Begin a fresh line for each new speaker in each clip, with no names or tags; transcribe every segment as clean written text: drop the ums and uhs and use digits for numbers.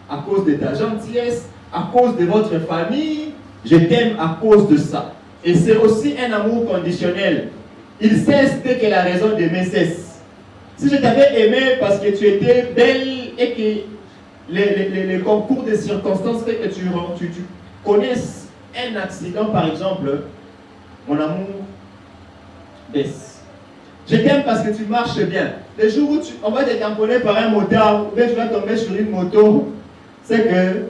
à cause de ta gentillesse, à cause de votre famille, je t'aime à cause de ça. Et c'est aussi un amour conditionnel. Il cesse dès que la raison d'aimer cesse. Si je t'avais aimé parce que tu étais belle et que les concours de circonstances fait que tu connaisses un accident, par exemple, mon amour baisse. Je t'aime parce que tu marches bien. Les jours où on va te tamponner par un motard, ou bien tu vas tomber sur une moto, c'est que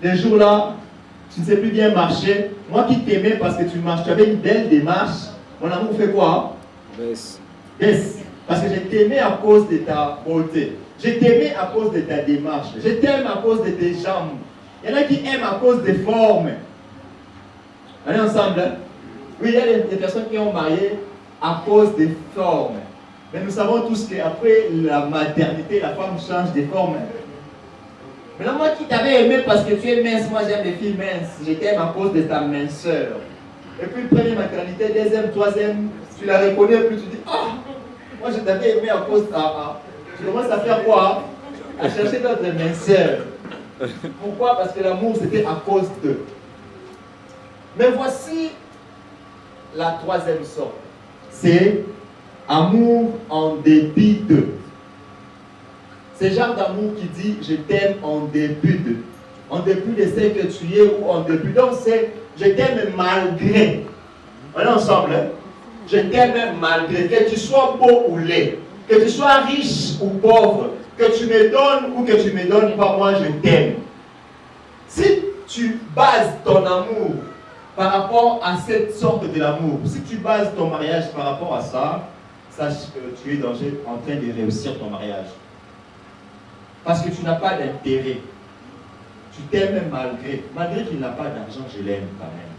les jours-là, tu ne sais plus bien marcher. Moi qui t'aimais parce que tu marches, tu avais une belle démarche, mon amour fait quoi?
Baisse.
Baisse. Parce que je t'aimais à cause de ta beauté. Je t'aimais à cause de ta démarche. Je t'aime à cause de tes jambes. Il y en a qui aiment à cause des formes. On est ensemble, hein? Oui, il y a des personnes qui ont marié à cause des formes. Mais nous savons tous qu'après la maternité, la femme change de forme. Maintenant, moi qui t'avais aimé parce que tu es mince, moi j'aime les filles minces. Je t'aime à cause de ta minceur. Et puis, première maternité, deuxième, troisième, tu la reconnais plus, tu dis, ah, moi je t'avais aimé à cause de ta. Tu commences à faire quoi? À chercher d'autres minceurs. Pourquoi? Parce que l'amour c'était à cause d'eux. Mais voici la troisième sorte. C'est amour en dépit d'eux. C'est le genre d'amour qui dit je t'aime en dépit d'eux. En dépit de ce que tu es ou en dépit. Donc c'est je t'aime malgré. On est ensemble, hein? Je t'aime malgré. Que tu sois beau ou laid. Que tu sois riche ou pauvre. Que tu me donnes ou que tu ne me donnes pas, moi je t'aime. Si tu bases ton amour par rapport à cette sorte de l'amour, si tu bases ton mariage par rapport à ça, sache que tu es en train de réussir ton mariage. Parce que tu n'as pas d'intérêt. Tu t'aimes malgré. Malgré qu'il n'a pas d'argent, je l'aime quand même.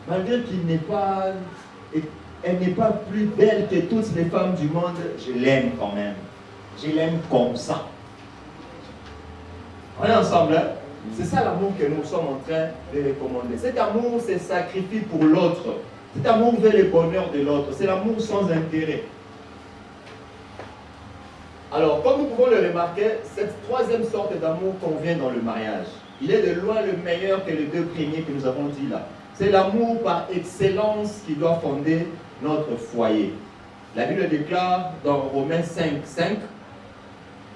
Malgré qu'il n'est pas... Elle n'est pas plus belle que toutes les femmes du monde, je l'aime quand même. Je l'aime comme ça. On est ensemble, hein? C'est ça l'amour que nous sommes en train de recommander. Cet amour se sacrifie pour l'autre. Cet amour veut le bonheur de l'autre. C'est l'amour sans intérêt. Alors, comme nous pouvons le remarquer, cette troisième sorte d'amour convient dans le mariage. Il est de loin le meilleur que les deux premiers que nous avons dit là. C'est l'amour par excellence qui doit fonder notre foyer. La Bible déclare dans Romains 5, 5,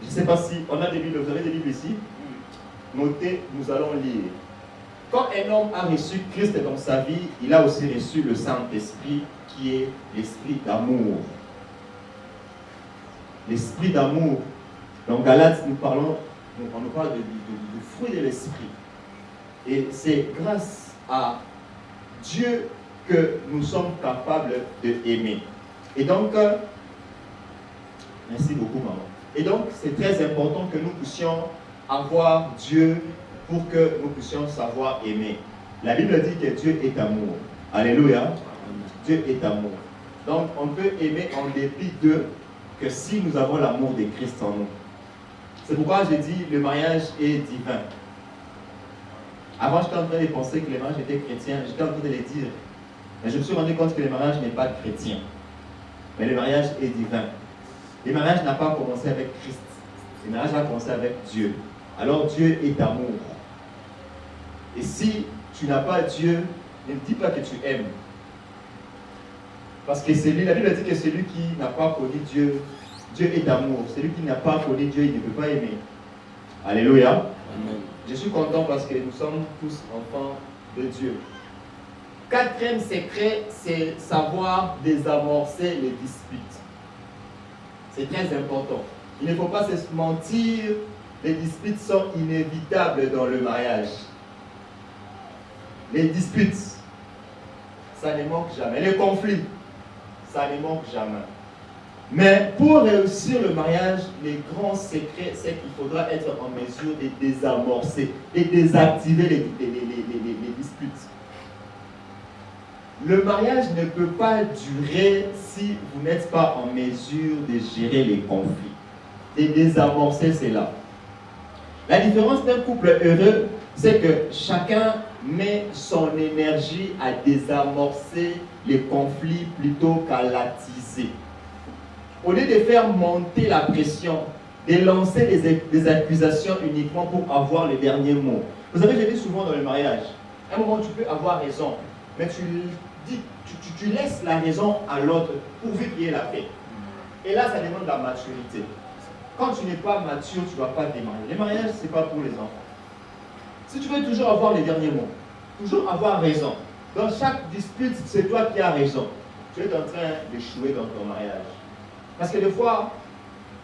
je ne sais pas si on a des Bibles, vous avez des Bibles ici? Notez, nous allons lire. Quand un homme a reçu Christ dans sa vie, il a aussi reçu le Saint-Esprit qui est l'esprit d'amour. L'esprit d'amour. Dans Galates, on nous parle du fruit de l'esprit. Et c'est grâce à Dieu que nous sommes capables d'aimer. Et donc, merci beaucoup maman. Et donc, c'est très important que nous puissions avoir Dieu pour que nous puissions savoir aimer. La Bible dit que Dieu est amour. Alléluia. Dieu est amour. Donc, on peut aimer en dépit d'eux que si nous avons l'amour de Christ en nous. C'est pourquoi j'ai dit le mariage est divin. Avant, j'étais en train de penser que le mariage était chrétien. J'étais en train de le dire. Mais je me suis rendu compte que le mariage n'est pas chrétien. Mais le mariage est divin. Le mariage n'a pas commencé avec Christ. Le mariage a commencé avec Dieu. Alors Dieu est amour. Et si tu n'as pas Dieu, ne dis pas que tu aimes. Parce que la Bible dit que celui qui n'a pas connu Dieu, Dieu est amour. Celui qui n'a pas connu Dieu, il ne peut pas aimer. Alléluia. Amen. Je suis content parce que nous sommes tous enfants de Dieu. Quatrième secret, c'est savoir désamorcer les disputes. C'est très important. Il ne faut pas se mentir, les disputes sont inévitables dans le mariage. Les disputes, ça ne manque jamais. Les conflits, ça ne manque jamais. Mais pour réussir le mariage, les grands secrets, c'est qu'il faudra être en mesure de désamorcer, de désactiver les disputes. Le mariage ne peut pas durer si vous n'êtes pas en mesure de gérer les conflits, de désamorcer cela. La différence d'un couple heureux, c'est que chacun met son énergie à désamorcer les conflits plutôt qu'à l'attiser. Au lieu de faire monter la pression, de lancer des accusations uniquement pour avoir le dernier mot. Vous savez, je dis souvent dans le mariage, à un moment tu peux avoir raison, mais tu laisses la raison à l'autre pourvu qu'il y ait la paix. Et là, ça demande de la maturité. Quand tu n'es pas mature, tu ne vas pas démarrer. Le mariage, ce n'est pas pour les enfants. Si tu veux toujours avoir les derniers mots, toujours avoir raison, dans chaque dispute, c'est toi qui as raison, tu es en train d'échouer dans ton mariage. Parce que des fois,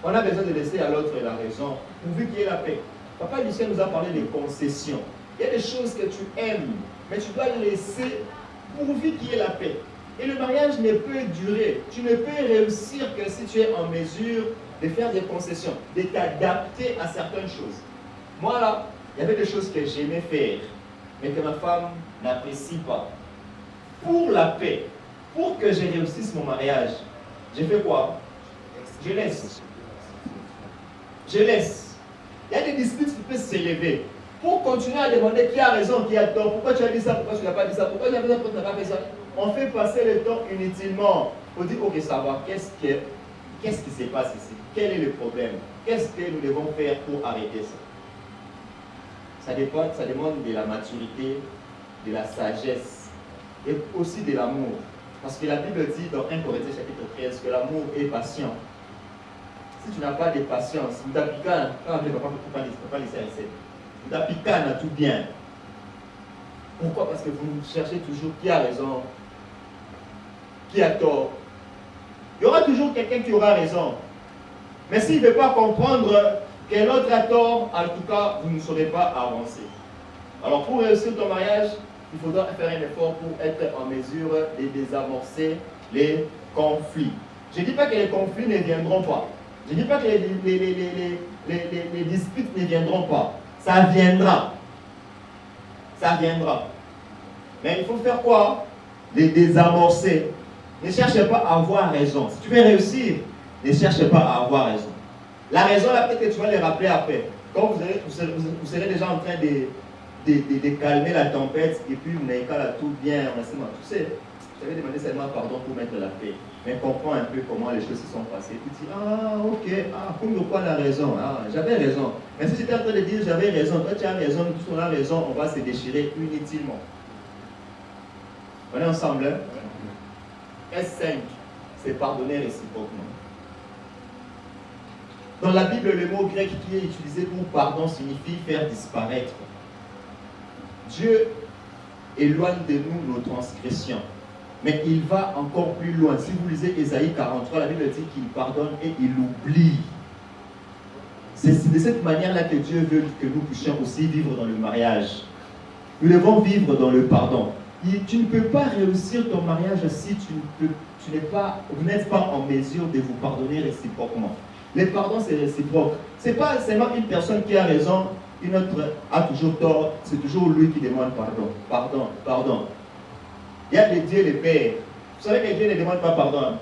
on a besoin de laisser à l'autre la raison, pourvu qu'il y ait la paix. Papa Lucien nous a parlé des concessions. Il y a des choses que tu aimes, mais tu dois laisser pourvu qu'il y ait la paix. Et le mariage ne peut durer. Tu ne peux réussir que si tu es en mesure de faire des concessions, de t'adapter à certaines choses. Moi là, il y avait des choses que j'aimais faire, mais que ma femme n'apprécie pas. Pour la paix, pour que je réussisse mon mariage, j'ai fait quoi? Je laisse. Je laisse. Il y a des disputes qui peuvent s'élever. Pour continuer à demander qui a raison, qui a tort, pourquoi tu as dit ça, pourquoi tu n'as pas dit ça, pourquoi tu as fait ça, pourquoi tu n'as pas fait ça, on fait passer le temps inutilement. On dit, ok, ça va, qu'est-ce qui se passe ici? Quel est le problème? Qu'est-ce que nous devons faire pour arrêter ça? Ça demande de la maturité, de la sagesse et aussi de l'amour. Parce que la Bible dit dans 1 Corinthiens chapitre 13 que l'amour est patient. Si tu n'as pas de patience, tu t'appliques, pas laisser un set. Tu t'appliques à tout bien. Pourquoi? Parce que vous cherchez toujours qui a raison, qui a tort. Il y aura toujours quelqu'un qui aura raison. Mais s'il ne veut pas comprendre que l'autre a tort, en tout cas, vous ne saurez pas avancer. Alors pour réussir ton mariage, il faudra faire un effort pour être en mesure de désamorcer les conflits. Je ne dis pas que les conflits ne viendront pas. Je ne dis pas que les disputes ne viendront pas. Ça viendra. Ça viendra. Mais il faut faire quoi? Les désamorcer. Ne cherchez pas à avoir raison. Si tu veux réussir, ne cherche pas à avoir raison. La raison, là, peut-être que tu vas les rappeler après. Quand vous serez déjà en train de calmer la tempête, et puis vous n'avez qu'à la tout bien. Tu sais, j'avais demandé seulement pardon pour mettre la paix. Mais comprends un peu comment les choses se sont passées. Tu dis, ah, ok, comme de quoi la raison? Ah, j'avais raison. Mais si j'étais en train de dire, j'avais raison, toi tu as raison, tous on a raison, on va se déchirer inutilement. On est ensemble, hein? S5, c'est pardonner réciproquement. Dans la Bible, le mot grec qui est utilisé pour pardon signifie faire disparaître. Dieu éloigne de nous nos transgressions. Mais il va encore plus loin. Si vous lisez Ésaïe 43, la Bible dit qu'il pardonne et il oublie. C'est de cette manière-là que Dieu veut que nous puissions aussi vivre dans le mariage. Nous devons vivre dans le pardon. Tu ne peux pas réussir ton mariage si vous n'êtes pas en mesure de vous pardonner réciproquement. Le pardon, c'est réciproque. Ce n'est pas seulement une personne qui a raison, une autre a toujours tort, c'est toujours lui qui demande pardon. Pardon, pardon. Il y a les dieux et les pères. Vous savez que Dieu ne demande pas pardon.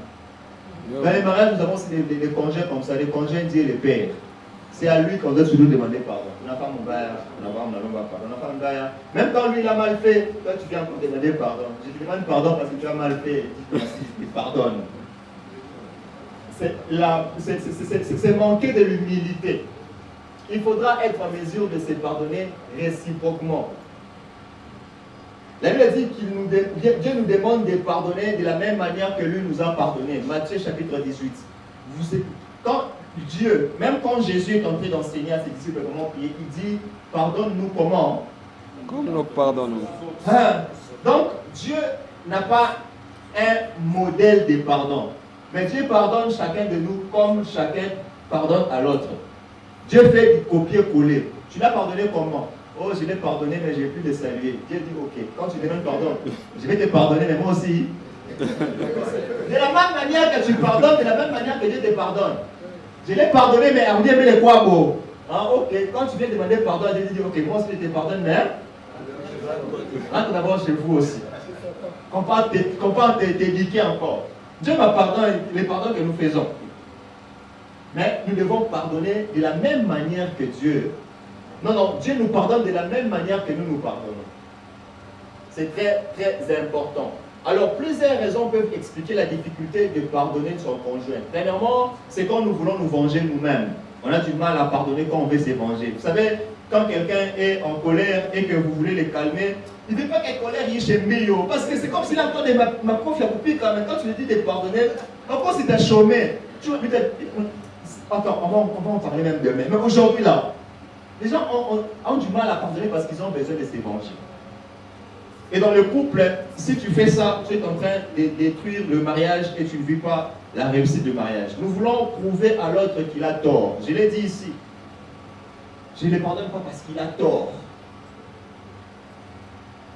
Dans les mariages, nous avons aussi des congés comme ça, les congés Dieu et les pères. C'est à lui qu'on doit toujours demander pardon. On n'a pas mon gars, on n'a pas mon pardon, on n'a pas mon gars. Même quand lui il a mal fait, toi tu viens encore demander pardon. Je te demande pardon parce que tu as mal fait. Je te pardonne. C'est manquer de l'humilité. Il faudra être en mesure de se pardonner réciproquement. La Bible dit que Dieu nous demande de pardonner de la même manière que lui nous a pardonné. Matthieu chapitre 18. Quand Dieu, même quand Jésus est entré d'enseigner à ses disciples comment prier, il dit, pardonne-nous comment?
Comme nous pardonnons.
Donc, Dieu n'a pas un modèle de pardon. Mais Dieu pardonne chacun de nous comme chacun pardonne à l'autre. Dieu fait du copier-coller. Tu l'as pardonné comment? Oh, je l'ai pardonné, mais j'ai pu le saluer. Dieu dit, ok, quand tu demandes pardon, je vais te pardonner, mais moi aussi. De la même manière que tu pardonnes, de la même manière que Dieu te pardonne. Je l'ai pardonné, mais on dit, mais les quoi, beau? Ok, quand tu viens demander pardon, Dieu dit, ok, moi aussi je te pardonne, mais rentre d'abord chez vous aussi. Qu'on peut t'éduquer encore. Dieu m'a pardonné, les pardons que nous faisons. Mais nous devons pardonner de la même manière que Dieu. Non, Dieu nous pardonne de la même manière que nous pardonnons. C'est très, très important. Alors, plusieurs raisons peuvent expliquer la difficulté de pardonner son conjoint. Premièrement, c'est quand nous voulons nous venger nous-mêmes. On a du mal à pardonner quand on veut se venger. Vous savez, quand quelqu'un est en colère et que vous voulez le calmer, il ne veut pas qu'elle colère il chez Mio. Parce que c'est comme s'il entend ma prof a coupé quand même. Quand tu lui dis de pardonner, encore c'est un chômeur. Attends, on va en parler même demain. Mais aujourd'hui là, les gens ont du mal à pardonner parce qu'ils ont besoin de se venger. Et dans le couple, si tu fais ça, tu es en train de détruire le mariage et tu ne vis pas la réussite du mariage. Nous voulons prouver à l'autre qu'il a tort. Je l'ai dit ici. Je ne le pardonne pas parce qu'il a tort.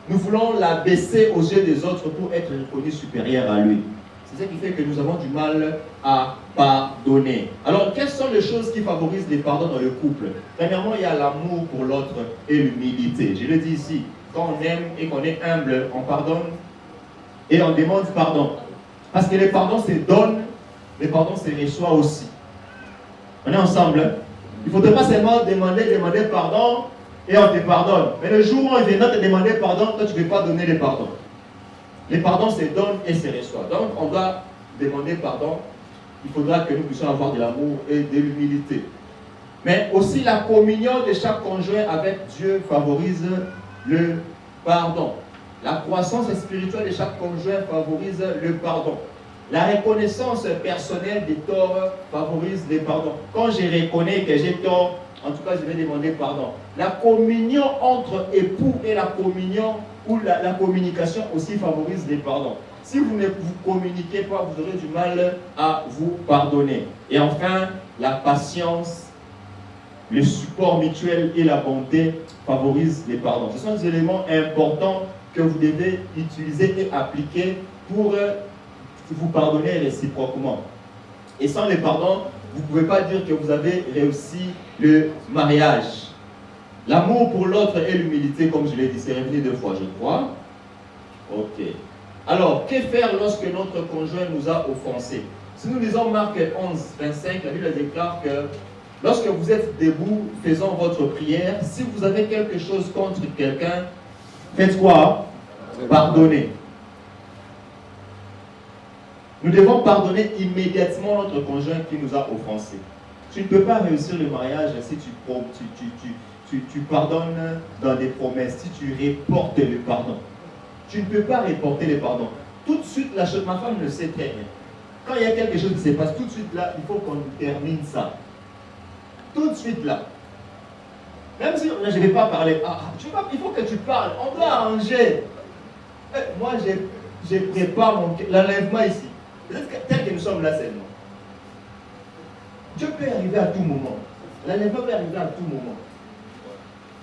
Nous voulons l'abaisser aux yeux des autres pour être reconnu supérieur à lui. C'est ça qui fait que nous avons du mal à pardonner. Alors, quelles sont les choses qui favorisent les pardons dans le couple? Premièrement, il y a l'amour pour l'autre et l'humilité. Je le dis ici. Quand on aime et qu'on est humble, on pardonne et on demande pardon. Parce que les pardons se donnent, les pardons se reçoivent aussi. On est ensemble. Hein? Il ne faudrait pas seulement demander pardon et on te pardonne. Mais le jour où on vient te demander pardon, toi tu ne veux pas donner les pardons. Les pardons se donnent et se reçoivent. Donc on doit demander pardon. Il faudra que nous puissions avoir de l'amour et de l'humilité. Mais aussi la communion de chaque conjoint avec Dieu favorise le pardon. La croissance spirituelle de chaque conjoint favorise le pardon. La reconnaissance personnelle des torts favorise le pardon. Quand je reconnais que j'ai tort, en tout cas je vais demander pardon. La communion entre époux et la communion ou la communication aussi favorise le pardon. Si vous ne vous communiquez pas, vous aurez du mal à vous pardonner. Et enfin, la patience, le support mutuel et la bonté favorisent les pardons. Ce sont des éléments importants que vous devez utiliser et appliquer pour vous pardonner réciproquement. Et sans les pardons, vous ne pouvez pas dire que vous avez réussi le mariage. L'amour pour l'autre et l'humilité, comme je l'ai dit, c'est revenu 2 fois, je crois. Ok. Alors, que faire lorsque notre conjoint nous a offensés? Si nous lisons Marc 11, 25, la Bible déclare que lorsque vous êtes debout, faisant votre prière, si vous avez quelque chose contre quelqu'un, faites quoi? Pardonnez. Nous devons pardonner immédiatement notre conjoint qui nous a offensés. Tu ne peux pas réussir le mariage si tu pardonnes dans des promesses, si tu reportes le pardon. Tu ne peux pas reporter le pardon. Tout de suite, ma femme le sait très bien. Quand il y a quelque chose qui se passe, tout de suite là, il faut qu'on termine ça. Tout de suite là. Même si je ne vais pas parler, il faut que tu parles, on doit arranger. Moi, je prépare l'enlèvement ici. Peut-être tel que nous sommes là seulement. Dieu peut arriver à tout moment. L'enlèvement peut arriver à tout moment.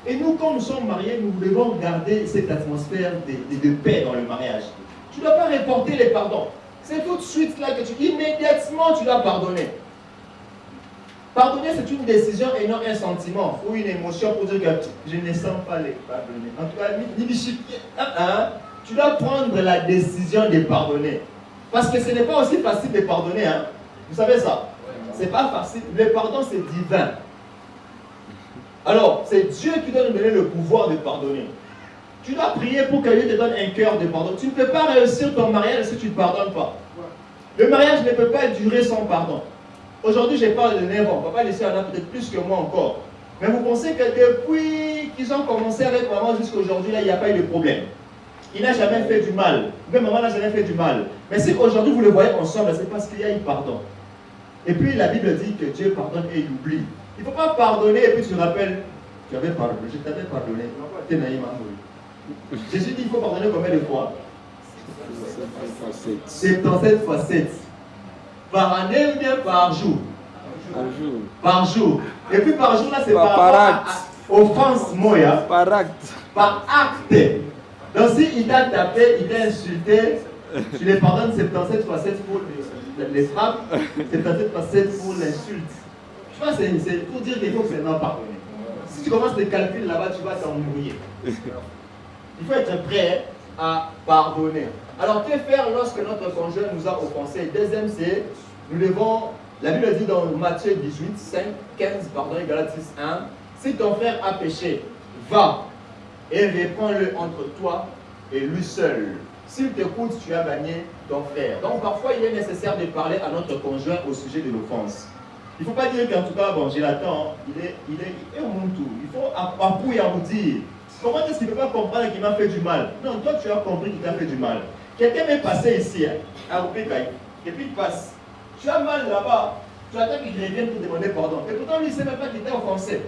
Et nous, quand nous sommes mariés, nous devons garder cette atmosphère de paix dans le mariage. Tu ne dois pas reporter les pardons. C'est tout de suite là que immédiatement tu dois pardonner. Pardonner, c'est une décision et non un sentiment ou une émotion pour dire que je ne sens pas les pardonner. En tout cas, tu dois prendre la décision de pardonner. Parce que ce n'est pas aussi facile de pardonner. Hein. Vous savez ça? Ce n'est pas facile. Le pardon, c'est divin. Alors, c'est Dieu qui doit nous donner le pouvoir de pardonner. Tu dois prier pour que Dieu te donne un cœur de pardon. Tu ne peux pas réussir ton mariage si tu ne pardonnes pas. Le mariage ne peut pas durer sans pardon. Aujourd'hui, je parle de 9 ans. Papa laissé en a peut-être plus que moi encore. Mais vous pensez que depuis qu'ils ont commencé avec maman jusqu'à aujourd'hui, là, il n'y a pas eu de problème. Il n'a jamais fait du mal. Même maman n'a jamais fait du mal. Mais si aujourd'hui vous le voyez ensemble, c'est parce qu'il y a eu pardon. Et puis la Bible dit que Dieu pardonne et il oublie. Il ne faut pas pardonner et puis tu te rappelles, tu avais pardonné, je t'avais pardonné. Jésus dit qu'il faut pardonner combien de fois? 77 fois 7. Par année ou bien par jour?
Par jour.
Par jour. Et puis par jour, là, c'est par rapport à offense moya.
Par acte.
Par acte. Donc s'il t'a tapé, il t'a insulté, tu les pardonnes 77 fois 7 pour les frappes, 77 fois 7 pour l'insulte. Tu vois, c'est pour dire qu'il faut seulement pardonner. Si tu commences les calculs là-bas, tu vas t'embrouiller. Il faut être prêt à pardonner. Alors, que faire lorsque notre conjoint nous a offensés? Deuxième, c'est, nous devons, la Bible dit dans Matthieu 18, 5, 15, pardon, Galates 6, 1, si ton frère a péché, va et reprends-le entre toi et lui seul. S'il t'écoute, tu as gagné ton frère. Donc, parfois, il est nécessaire de parler à notre conjoint au sujet de l'offense. Il ne faut pas dire qu'en tout cas, bon, j'ai l'attends, il est au monde tout. Il faut appuyer à vous dire. Comment est-ce qu'il ne peut pas comprendre qu'il m'a fait du mal? Non, toi tu as compris qu'il t'a fait du mal. Quelqu'un m'est passé ici, à Rupékaï, et puis il passe. Tu as mal là-bas, tu attends qu'il revienne pour demander pardon. Et pourtant, lui, il ne sait même pas qu'il t'a offensé.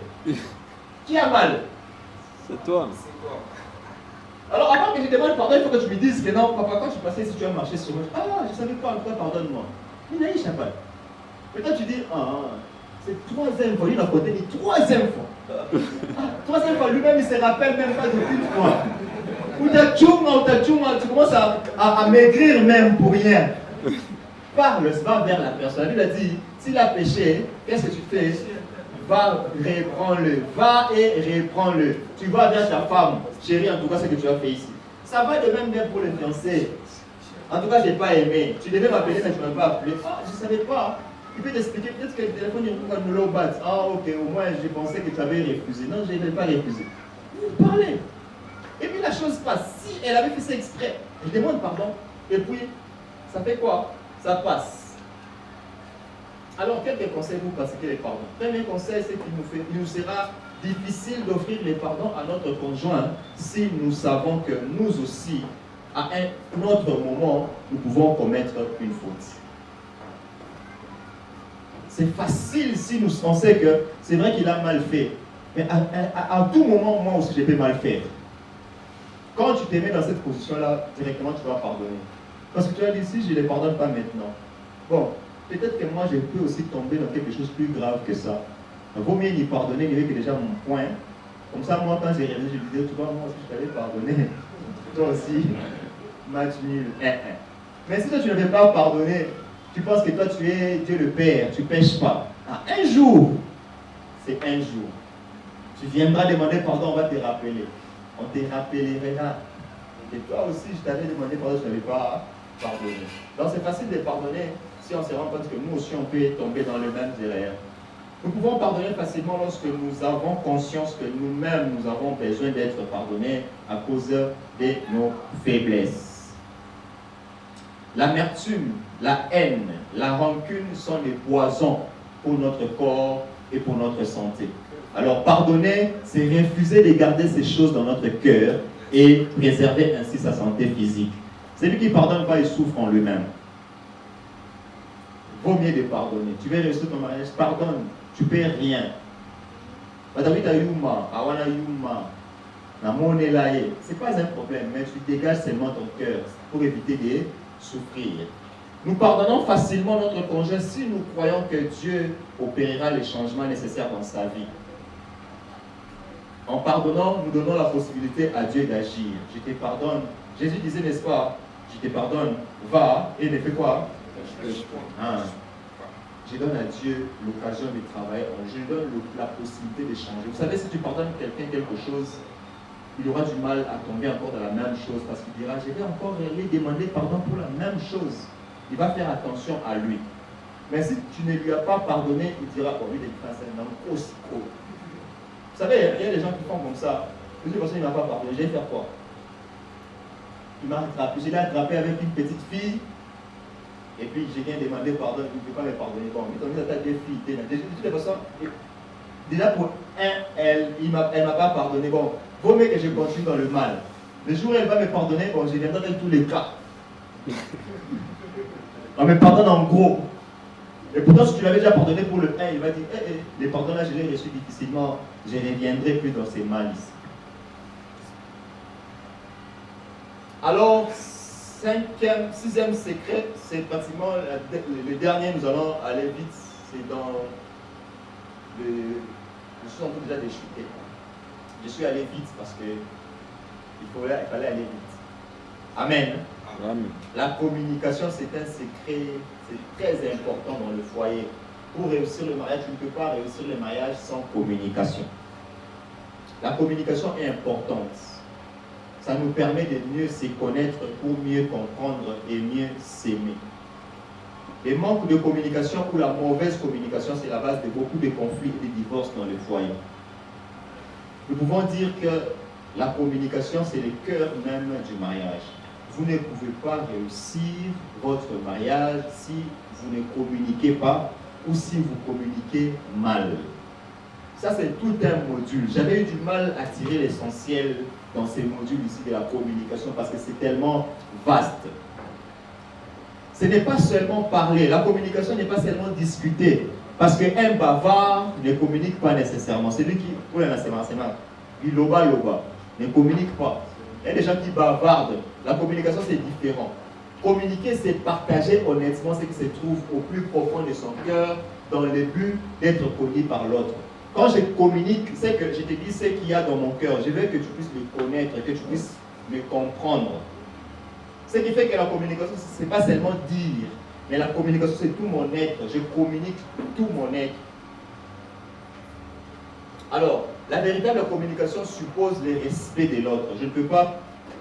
Qui a mal?
C'est toi.
Alors, avant que je demande pardon, il faut que tu me dises que non, papa, quand je suis passé ici, tu as marché sur moi. Ah, je ne savais pas, en tout cas, pardonne-moi. Il n'a pas. Mais toi, tu dis, c'est troisième fois, il a côté, dit troisième fois. Troisième fois, lui-même, il ne se rappelle même pas depuis une fois. Ou tu commences à maigrir même pour rien. Parle, va vers la personne. Il a dit, s'il a péché, qu'est-ce que tu fais? Va, reprends-le. Va et reprends-le. Tu vas vers ta femme. Chérie, en tout cas, ce que tu as fait ici. Ça va de même bien pour les fiancés. En tout cas, je n'ai pas aimé. Tu devais m'appeler, mais tu ne m'as pas appelé. Ah, je ne savais pas. Il peut t'expliquer, peut-être que le téléphone, il va nous le battre. Ah, ok, au moins, j'ai pensé que tu avais refusé. Non, je n'ai pas refusé. Parlez. Et puis la chose passe. Si elle avait fait ça exprès, je demande pardon. Et puis, ça fait quoi? Ça passe. Alors, quelques conseils pour pratiquer les pardons. Premier conseil, c'est qu'il nous sera difficile d'offrir les pardons à notre conjoint si nous savons que nous aussi, à un autre moment, nous pouvons commettre une faute. C'est facile si on sait que c'est vrai qu'il a mal fait. Mais à tout moment, moi aussi, je peux mal faire. Quand tu te mets dans cette position-là, directement, tu vas pardonner. Parce que tu as dit, si je ne les pardonne pas maintenant, bon, peut-être que moi, je peux aussi tomber dans quelque chose de plus grave que ça. Il vaut mieux n'y pardonner, il y avait déjà mon point. Comme ça, moi, quand j'ai réalisé, je lui disais, tu vois, moi aussi, je t'avais pardonné. Toi aussi, match nul. Mais si toi, tu ne veux pas pardonner, tu penses que toi, tu es Dieu le Père, tu ne pêches pas. Un jour, c'est un jour. Tu viendras demander pardon, on va te rappeler. On te rappellera. Et toi aussi, je t'avais demandé pardon, je ne t'avais pas pardonné. Donc, c'est facile de pardonner si on se rend compte que nous aussi, on peut tomber dans les mêmes erreurs. Nous pouvons pardonner facilement lorsque nous avons conscience que nous-mêmes, nous avons besoin d'être pardonnés à cause de nos faiblesses. L'amertume, la haine, la rancune sont des poisons pour notre corps et pour notre santé. Alors, pardonner, c'est refuser de garder ces choses dans notre cœur et préserver ainsi sa santé physique. Celui qui ne pardonne pas, il souffre en lui-même. Vaut mieux de pardonner. Tu veux réussir ton mariage, pardonne. Tu ne perds rien. Ce n'est pas un problème, mais tu dégages seulement ton cœur pour éviter de souffrir. Nous pardonnons facilement notre conjoint si nous croyons que Dieu opérera les changements nécessaires dans sa vie. En pardonnant, nous donnons la possibilité à Dieu d'agir. Je te pardonne. Jésus disait, n'est-ce pas? Je te pardonne. Va et ne fais quoi? Je donne à Dieu l'occasion de travailler. Je lui donne la possibilité de changer. Vous savez, si tu pardonnes quelqu'un quelque chose, il aura du mal à tomber encore dans la même chose parce qu'il dira, je vais encore lui demander pardon pour la même chose. Il va faire attention à lui. Mais si tu ne lui as pas pardonné, il dira, bon, lui, il est un homme aussi gros. Vous savez, il y a des gens qui font comme ça. Une personne, il ne m'a pas pardonné. Je vais faire quoi? Il m'a rattrapé. Je l'ai attrapé avec une petite fille. Et puis, j'ai bien demandé pardon. Il ne peut pas me pardonner. Bon, il m'a dit, deux filles. De toutes les façons, déjà pour elle ne m'a pas pardonné. Bon, vaut mieux que je continue dans le mal. Le jour où elle va me pardonner, bon, je viendrai dans tous les cas. On me pardonne en gros. Et pourtant, si tu l'avais déjà pardonné pour le 1, il va dire, les pardons là, je les ai reçus difficilement, je ne reviendrai plus dans ces malices. Alors, sixième secret, c'est pratiquement le dernier, nous allons aller vite, c'est dans je suis en train déjà de chuter. Je suis allé vite parce que il fallait aller vite. Amen.
Amen.
La communication, c'est un secret, c'est très important dans le foyer. Pour réussir le mariage, tu ne peux pas réussir le mariage sans communication. La communication est importante. Ça nous permet de mieux se connaître pour mieux comprendre et mieux s'aimer. Le manque de communication ou la mauvaise communication, c'est la base de beaucoup de conflits et de divorces dans le foyer. Nous pouvons dire que la communication, c'est le cœur même du mariage. Vous ne pouvez pas réussir votre mariage si vous ne communiquez pas ou si vous communiquez mal. Ça, c'est tout un module. J'avais eu du mal à tirer l'essentiel dans ces modules ici de la communication parce que c'est tellement vaste. Ce n'est pas seulement parler. La communication n'est pas seulement discuter. Parce qu'un bavard ne communique pas nécessairement. C'est lui qui, pour l'enseignement, il loba, ne communique pas. Il y a des gens qui bavardent. La communication, c'est différent. Communiquer, c'est partager honnêtement ce qui se trouve au plus profond de son cœur dans le but d'être connu par l'autre. Quand je communique, c'est que je te dis ce qu'il y a dans mon cœur. Je veux que tu puisses me connaître, que tu puisses me comprendre. Ce qui fait que la communication, ce n'est pas seulement dire, mais la communication, c'est tout mon être. Je communique tout mon être. Alors, la véritable communication suppose le respect de l'autre. Je ne peux pas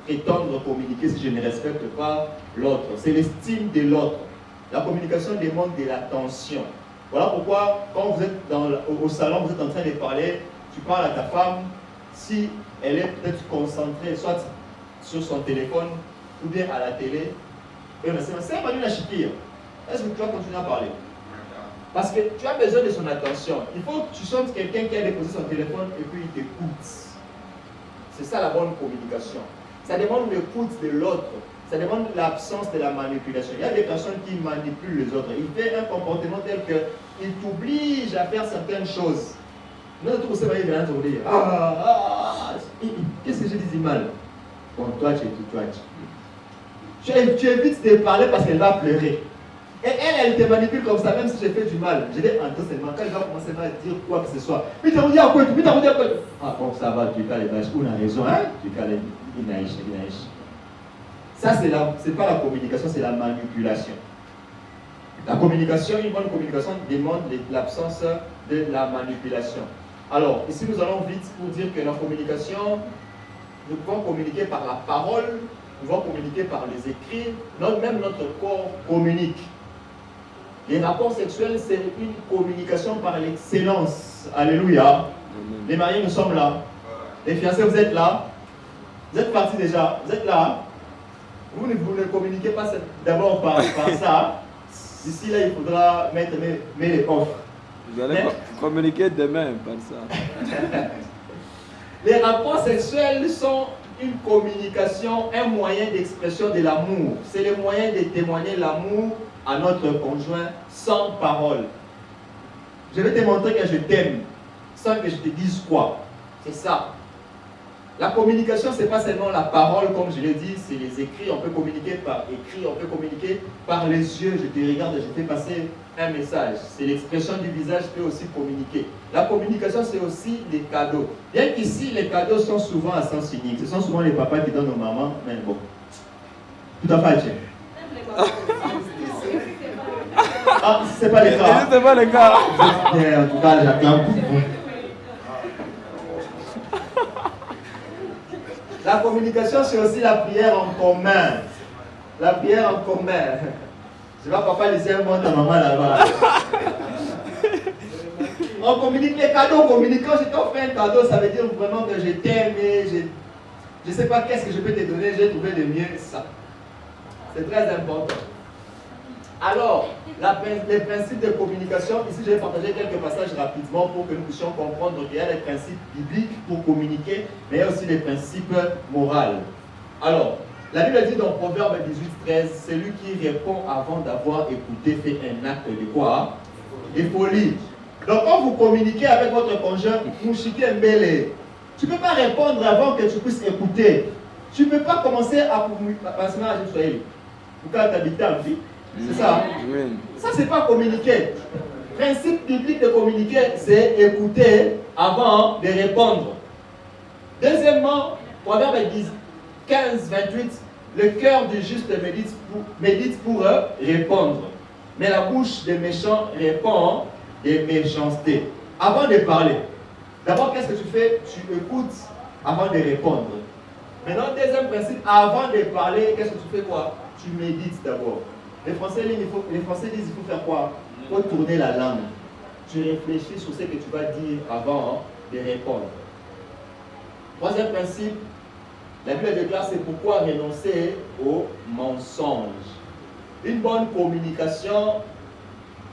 prétendre communiquer si je ne respecte pas l'autre. C'est l'estime de l'autre. La communication demande de l'attention. Voilà pourquoi, quand vous êtes au salon, vous êtes en train de parler, tu parles à ta femme, si elle est peut-être concentrée, soit sur son téléphone, ou bien à la télé, c'est pas une chiquille. Est-ce que tu vas continuer à parler? Parce que tu as besoin de son attention. Il faut que tu sentes quelqu'un qui a déposé son téléphone et puis il t'écoute. C'est ça la bonne communication. Ça demande l'écoute de l'autre. Ça demande l'absence de la manipulation. Il y a des personnes qui manipulent les autres. Il fait un comportement tel qu'il t'oblige à faire certaines choses. Qu'est-ce que je dis mal? Bon, toi, tu évites de parler parce qu'elle va pleurer. Et elle te manipule comme ça, même si j'ai fait du mal. Je dis, seulement, quand elle va commencer à dire quoi que ce soit. Mais tu as dit à quoi? Ah bon, ça va, tu as les vaches. On a raison, hein? Tu as les inaïch. Ça, c'est pas la communication, c'est la manipulation. La communication, une bonne communication demande l'absence de la manipulation. Alors, ici, nous allons vite pour dire que la communication, nous pouvons communiquer par la parole, nous pouvons communiquer par les écrits, même notre corps communique. Les rapports sexuels, c'est une communication par l'excellence. Alléluia. Les mariés, nous sommes là. Les fiancés, vous êtes là. Vous êtes partis déjà. Vous êtes là. Vous ne communiquez pas d'abord par ça. Ici, là, il faudra mettre mes offres.
Vous allez communiquer demain par ça.
Les rapports sexuels sont une communication, un moyen d'expression de l'amour. C'est le moyen de témoigner l'amour à notre conjoint sans parole. Je vais te montrer que je t'aime sans que je te dise quoi. C'est ça. La communication, ce n'est pas seulement la parole, comme je l'ai dit, c'est les écrits. On peut communiquer par écrit, on peut communiquer par les yeux. Je te regarde, je fais passer un message. C'est l'expression du visage qui peut aussi communiquer. La communication, c'est aussi les cadeaux. Bien qu'ici, les cadeaux sont souvent à sens unique. Ce sont souvent les papas qui donnent aux mamans, mais bon. Tout à fait, ah, c'est pas le cas.
C'est pas le cas.
En tout cas, j'acclame pour vous. La communication, c'est aussi la prière en commun. La prière en commun. Je vais papa laisser un mot à ta maman là-bas. On communique les cadeaux, on communique. Quand je t'offre un cadeau, ça veut dire vraiment que je t'aime et je ne sais pas qu'est-ce que je peux te donner, j'ai trouvé le mieux, ça. C'est très important. Alors, les principes de communication, ici je vais partager quelques passages rapidement pour que nous puissions comprendre qu'il y a des principes bibliques pour communiquer, mais il y a aussi des principes moraux. Alors, la Bible dit dans Proverbe 18-13, celui qui répond avant d'avoir écouté fait un acte de quoi? De folie. Donc quand vous communiquez avec votre conjoint, Mouchiki Mbele, tu ne peux pas répondre avant que tu puisses écouter. Tu ne peux pas commencer à passer à Israël. Pourquoi tu habites en vie? C'est ça?
Oui.
Ça, c'est pas communiquer. Le principe biblique de communiquer, c'est écouter avant de répondre. Deuxièmement, Proverbe 15-28, le cœur du juste médite pour répondre. Mais la bouche des méchants répond des méchancetés. Avant de parler, d'abord, qu'est-ce que tu fais? Tu écoutes avant de répondre. Maintenant, deuxième principe, avant de parler, qu'est-ce que tu fais quoi? Tu médites d'abord. Les Français disent qu'il faut faire quoi? Il faut tourner la langue. Tu réfléchis sur ce que tu vas dire avant de répondre. Troisième principe, la Bible déclare c'est pourquoi renoncer au mensonge. Une bonne communication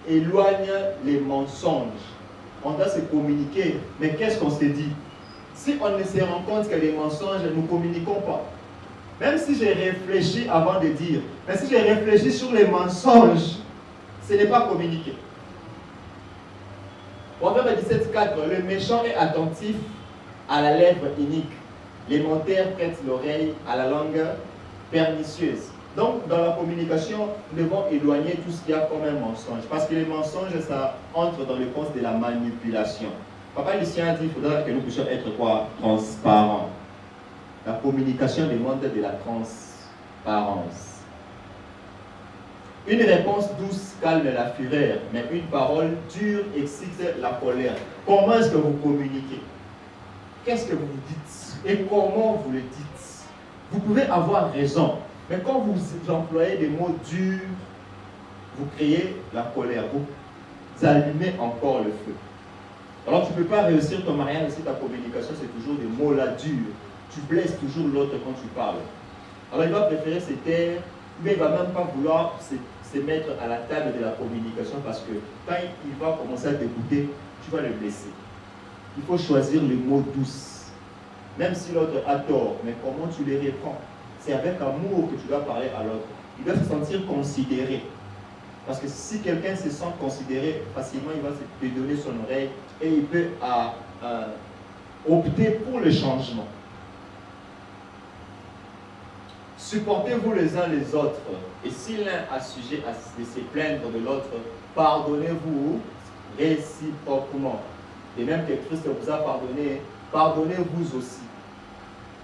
éloigne les mensonges. On doit se communiquer, mais qu'est-ce qu'on se dit? Si on ne se rend compte que les mensonges, nous ne communiquons pas. Même si j'ai réfléchi avant de dire, mais si j'ai réfléchi sur les mensonges, ce n'est pas communiquer. Proverbe 17,4, le méchant est attentif à la lèvre inique. Les menteurs prêtent l'oreille à la langue pernicieuse. Donc, dans la communication, nous devons éloigner tout ce qu'il y a comme un mensonge. Parce que les mensonges, ça entre dans le compte de la manipulation. Papa Lucien a dit qu'il faudra que nous puissions être quoi? Transparents. La communication demande de la transparence. Une réponse douce calme la fureur, mais une parole dure excite la colère. Comment est-ce que vous communiquez? Qu'est-ce que vous dites? Et comment vous le dites? Vous pouvez avoir raison, mais quand vous employez des mots durs, vous créez la colère, vous allumez encore le feu. Alors tu ne peux pas réussir ton mariage si ta communication c'est toujours des mots là durs. Tu blesses toujours l'autre quand tu parles. Alors il va préférer se taire, mais il ne va même pas vouloir se mettre à la table de la communication parce que quand il va commencer à t'écouter, tu vas le blesser. Il faut choisir les mots douces. Même si l'autre a tort, mais comment tu les réponds? C'est avec amour que tu dois parler à l'autre. Il doit se sentir considéré. Parce que si quelqu'un se sent considéré, facilement il va te donner son oreille et il peut opter pour le changement. Supportez-vous les uns les autres, et si l'un a sujet à se plaindre de l'autre, pardonnez-vous réciproquement. Et même que Christ vous a pardonné, pardonnez-vous aussi.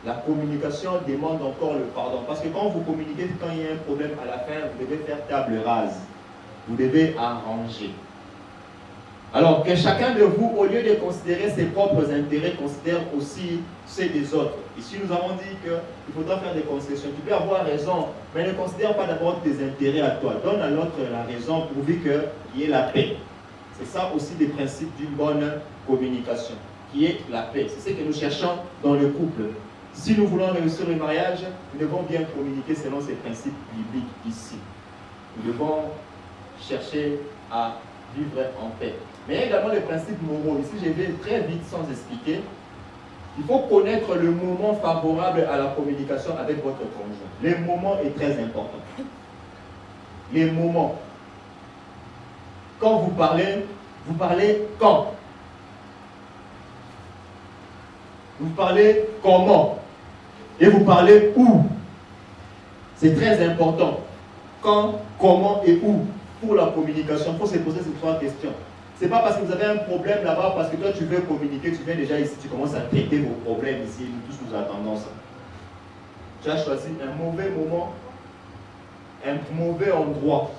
La communication demande encore le pardon. Parce que quand vous communiquez, quand il y a un problème à la fin, vous devez faire table rase. Vous devez arranger. Alors que chacun de vous, au lieu de considérer ses propres intérêts, considère aussi ceux des autres. Ici, nous avons dit qu'il faudra faire des concessions. Tu peux avoir raison, mais ne considère pas d'abord tes intérêts à toi. Donne à l'autre la raison pourvu qu'il y ait la paix. C'est ça aussi des principes d'une bonne communication, qui est la paix. C'est ce que nous cherchons dans le couple. Si nous voulons réussir le mariage, nous devons bien communiquer selon ces principes bibliques ici. Nous devons chercher à vivre en paix. Mais il y a également les principes moraux. Ici, je vais très vite sans expliquer. Il faut connaître le moment favorable à la communication avec votre conjoint. Le moment est très important. Les moments. Quand vous parlez quand? Vous parlez comment? Et vous parlez où? C'est très important. Quand, comment et où? Pour la communication, il faut se poser ces trois questions. Ce n'est pas parce que vous avez un problème là-bas, parce que toi tu veux communiquer, tu viens déjà ici, tu commences à traiter vos problèmes ici, nous tous nous attendons ça. Tu as choisi un mauvais moment, un mauvais endroit.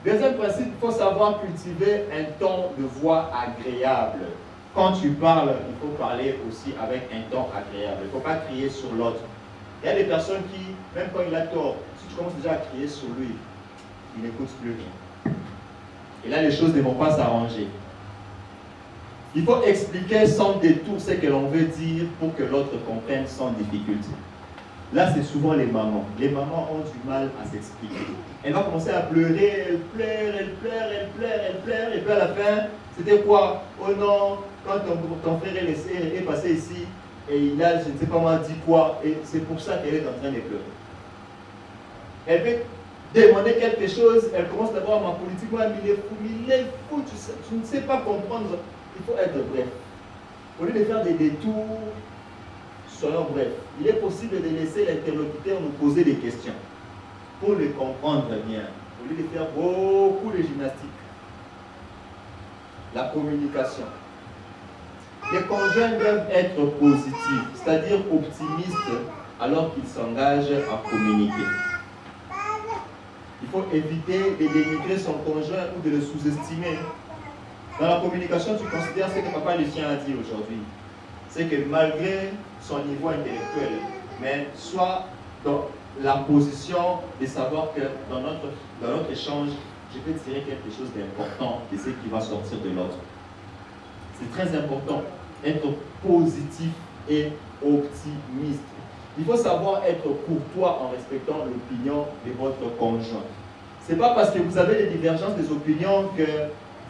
Deuxième principe, il faut savoir cultiver un ton de voix agréable. Quand tu parles, il faut parler aussi avec un ton agréable. Il ne faut pas crier sur l'autre. Il y a des personnes qui, même quand il a tort, si tu commences déjà à crier sur lui, il n'écoute plus rien. Et là, les choses ne vont pas s'arranger. Il faut expliquer sans détour ce que l'on veut dire pour que l'autre comprenne sans difficulté. Là, c'est souvent les mamans. Les mamans ont du mal à s'expliquer. Elle va commencer à pleurer, elle pleure, elle pleure, elle pleure, elle pleure. Et puis à la fin, c'était quoi? Oh non, quand ton frère est passé ici, et il a, je ne sais pas moi, dit quoi, et c'est pour ça qu'elle est en train de pleurer. Elle veut demander quelque chose, elle commence d'abord ma politique, moi, il est fou, tu ne sais pas comprendre. Il faut être bref. Au lieu de faire des détours, soyons brefs. Il est possible de laisser l'interlocuteur nous poser des questions pour le comprendre bien, au lieu de faire beaucoup de gymnastique. La communication. Les conjoints doivent être positifs, c'est-à-dire optimistes, alors qu'ils s'engagent à communiquer. Il faut éviter de dénigrer son conjoint ou de le sous-estimer. Dans la communication, tu considères ce que Papa Lucien a dit aujourd'hui. C'est que malgré son niveau intellectuel, mais soit dans la position de savoir que dans notre échange, je peux tirer quelque chose d'important de ce qui va sortir de l'autre. C'est très important, être positif et optimiste. Il faut savoir être courtois en respectant l'opinion de votre conjoint. Ce n'est pas parce que vous avez des divergences des opinions que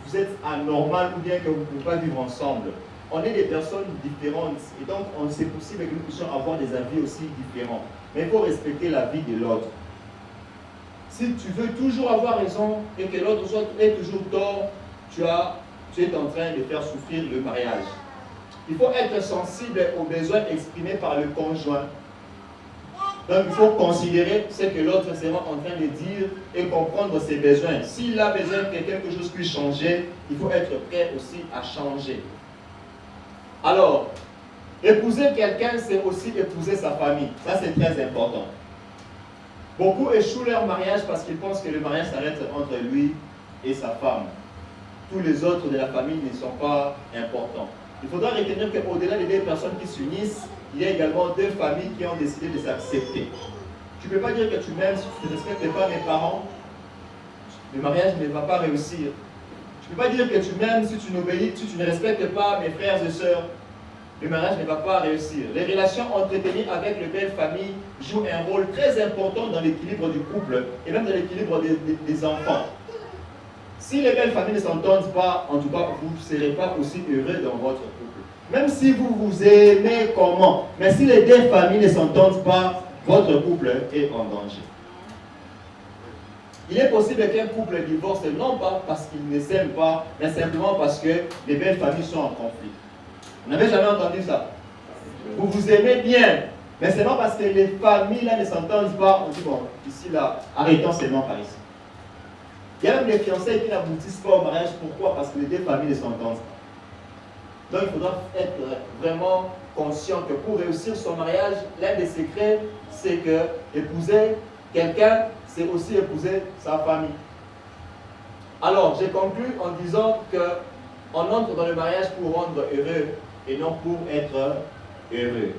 vous êtes anormal ou bien que vous ne pouvez pas vivre ensemble. On est des personnes différentes et donc c'est possible que nous puissions avoir des avis aussi différents. Mais il faut respecter la vie de l'autre. Si tu veux toujours avoir raison et que l'autre ait toujours tort, tu es en train de faire souffrir le mariage. Il faut être sensible aux besoins exprimés par le conjoint. Donc il faut considérer ce que l'autre est en train de dire et comprendre ses besoins. S'il a besoin que quelque chose puisse changer, il faut être prêt aussi à changer. Alors, épouser quelqu'un, c'est aussi épouser sa famille. Ça, c'est très important. Beaucoup échouent leur mariage parce qu'ils pensent que le mariage s'arrête entre lui et sa femme. Tous les autres de la famille ne sont pas importants. Il faudra retenir qu'au-delà des deux personnes qui s'unissent, il y a également deux familles qui ont décidé de s'accepter. Tu ne peux pas dire que tu m'aimes si tu ne respectes pas mes parents. Le mariage ne va pas réussir. Tu ne peux pas dire que tu m'aimes si tu n'obéis, si tu ne respectes pas mes frères et sœurs. Le mariage ne va pas réussir. Les relations entretenues avec les belles familles jouent un rôle très important dans l'équilibre du couple et même dans l'équilibre des enfants. Si les belles familles ne s'entendent pas, en tout cas, vous ne serez pas aussi heureux dans votre couple. Même si vous vous aimez comment, mais si les deux familles ne s'entendent pas, votre couple est en danger. Il est possible qu'un couple divorce non pas parce qu'ils ne s'aiment pas, mais simplement parce que les belles familles sont en conflit. Vous n'avez jamais entendu ça? Vous vous aimez bien, mais seulement parce que les familles là ne s'entendent pas, on dit bon, ici là, arrêtons seulement par ici. Il y a même des fiançailles qui n'aboutissent pas au mariage. Pourquoi? Parce que les deux familles ne s'entendent pas. Donc il faudra être vraiment conscient que pour réussir son mariage, l'un des secrets, c'est que épouser quelqu'un, c'est aussi épouser sa famille. Alors, j'ai conclu en disant qu'on entre dans le mariage pour rendre heureux et non pour être heureux.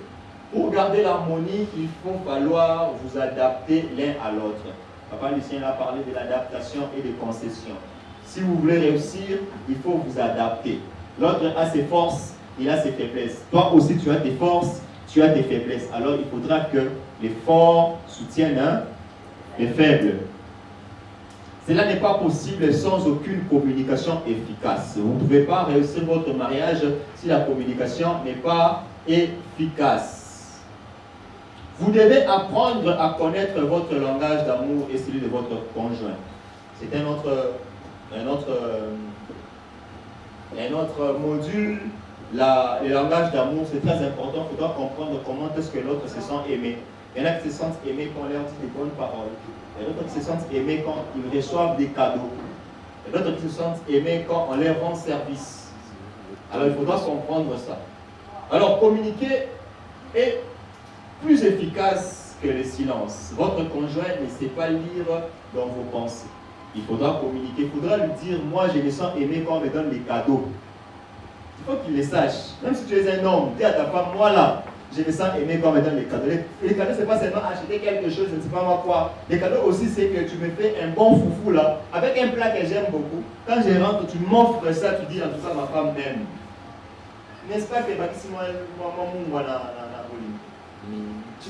Pour garder l'harmonie, il faut falloir vous adapter l'un à l'autre. Papa Lucien a parlé de l'adaptation et des concessions. Si vous voulez réussir, il faut vous adapter. L'autre a ses forces, il a ses faiblesses. Toi aussi, tu as tes forces, tu as tes faiblesses. Alors, il faudra que les forts soutiennent les faibles. Cela n'est pas possible sans aucune communication efficace. Vous ne pouvez pas réussir votre mariage si la communication n'est pas efficace. Vous devez apprendre à connaître votre langage d'amour et celui de votre conjoint. C'est un autre module. Le langage d'amour, c'est très important. Il faudra comprendre comment est-ce que l'autre se sent aimé. Il y en a qui se sentent aimés quand on leur dit des bonnes paroles. Il y en a d'autres qui se sentent aimés quand ils reçoivent des cadeaux. Il y en a d'autres qui se sentent aimés quand on leur rend service. Alors il faudra comprendre ça. Alors communiquer est plus efficace que le silence. Votre conjoint ne sait pas lire dans vos pensées. Il faudra communiquer. Il faudra lui dire, moi je me sens aimé quand on me donne des cadeaux. Il faut qu'il le sache. Même si tu es un homme, dis à ta femme, moi là, je me sens aimé quand on me donne des cadeaux. Les cadeaux, ce n'est pas seulement acheter quelque chose, je ne sais pas moi quoi. Les cadeaux aussi, c'est que tu me fais un bon foufou là, avec un plat que j'aime beaucoup. Quand je rentre, tu m'offres ça, tu dis en tout cas ma femme m'aime. N'est-ce pas que tu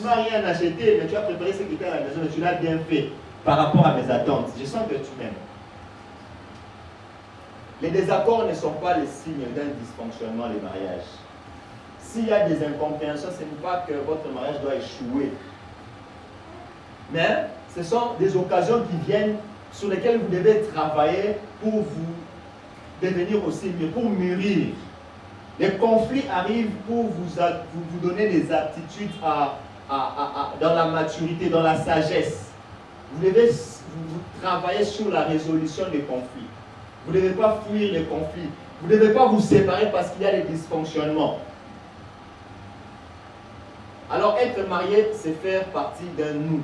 ne m'as rien acheté, mais tu as préparé ce qui était à la maison, mais tu l'as bien fait par rapport à mes attentes. Je sens que tu m'aimes. Les désaccords ne sont pas les signes d'un dysfonctionnement des mariages. S'il y a des incompréhensions, ce n'est pas que votre mariage doit échouer. Mais ce sont des occasions qui viennent sur lesquelles vous devez travailler pour vous devenir aussi mieux, pour mûrir. Les conflits arrivent pour vous donner des aptitudes dans la maturité, dans la sagesse. Vous devez vous travailler sur la résolution des conflits. Vous ne devez pas fuir les conflits. Vous ne devez pas vous séparer parce qu'il y a des dysfonctionnements. Alors être marié, c'est faire partie d'un nous.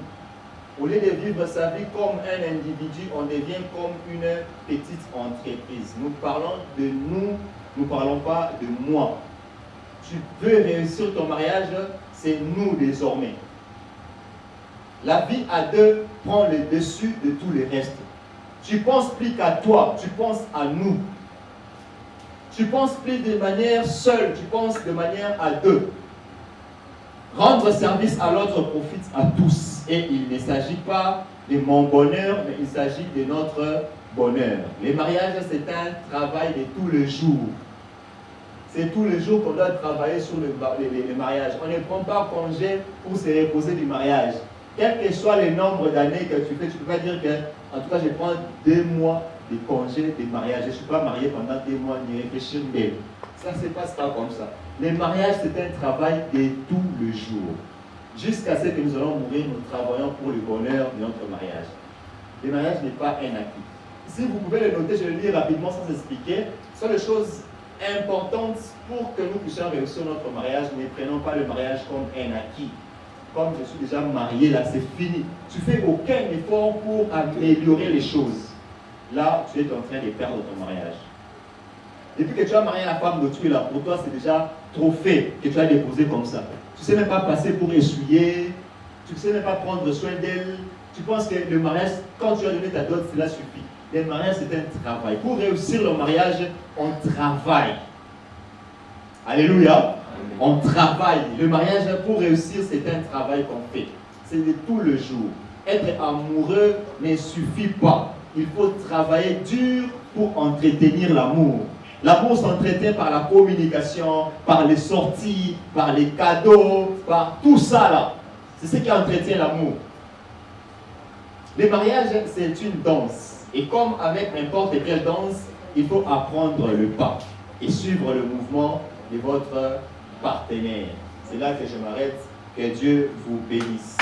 Au lieu de vivre sa vie comme un individu, on devient comme une petite entreprise. Nous parlons de nous, nous ne parlons pas de moi. Tu veux réussir ton mariage, c'est nous désormais. La vie à deux prend le dessus de tous les restes. Tu penses plus qu'à toi, tu penses à nous. Tu penses plus de manière seule, tu penses de manière à deux. Rendre service à l'autre profite à tous. Et il ne s'agit pas de mon bonheur, mais il s'agit de notre bonheur. Les mariages, c'est un travail de tous les jours. C'est tous les jours qu'on doit travailler sur le mariage. On ne prend pas congé pour se reposer du mariage. Quel que soit le nombre d'années que tu fais, tu ne peux pas dire que, en tout cas, je prends 2 mois de congé de mariage. Je ne suis pas marié pendant 2 mois, ni réfléchir d'elle. Ça ne se passe pas comme ça. Le mariage, c'est un travail de tous les jours. Jusqu'à ce que nous allons mourir, nous travaillons pour le bonheur de notre mariage. Le mariage n'est pas un acquis. Si vous pouvez le noter, je le lis rapidement sans expliquer. Ce sont les choses importantes pour que nous puissions réussir notre mariage. Ne prenons pas le mariage comme un acquis. Comme je suis déjà marié, là, c'est fini. Tu ne fais aucun effort pour améliorer les choses. Là, tu es en train de perdre ton mariage. Depuis que tu as marié la femme d'autrui, là, pour toi, c'est déjà trop fait que tu as déposé comme ça. Tu ne sais même pas passer pour essuyer. Tu ne sais même pas prendre soin d'elle. Tu penses que le mariage, quand tu as donné ta dot, cela suffit. Le mariage, c'est un travail. Pour réussir le mariage, on travaille. Alléluia. On travaille. Le mariage, pour réussir, c'est un travail qu'on fait. C'est de tout le jour. Être amoureux ne suffit pas. Il faut travailler dur pour entretenir l'amour. L'amour s'entretient par la communication, par les sorties, par les cadeaux, par tout ça là. C'est ce qui entretient l'amour. Le mariage, c'est une danse. Et comme avec n'importe quelle danse, il faut apprendre le pas et suivre le mouvement de votre partenaire. C'est là que je m'arrête. Que Dieu vous bénisse.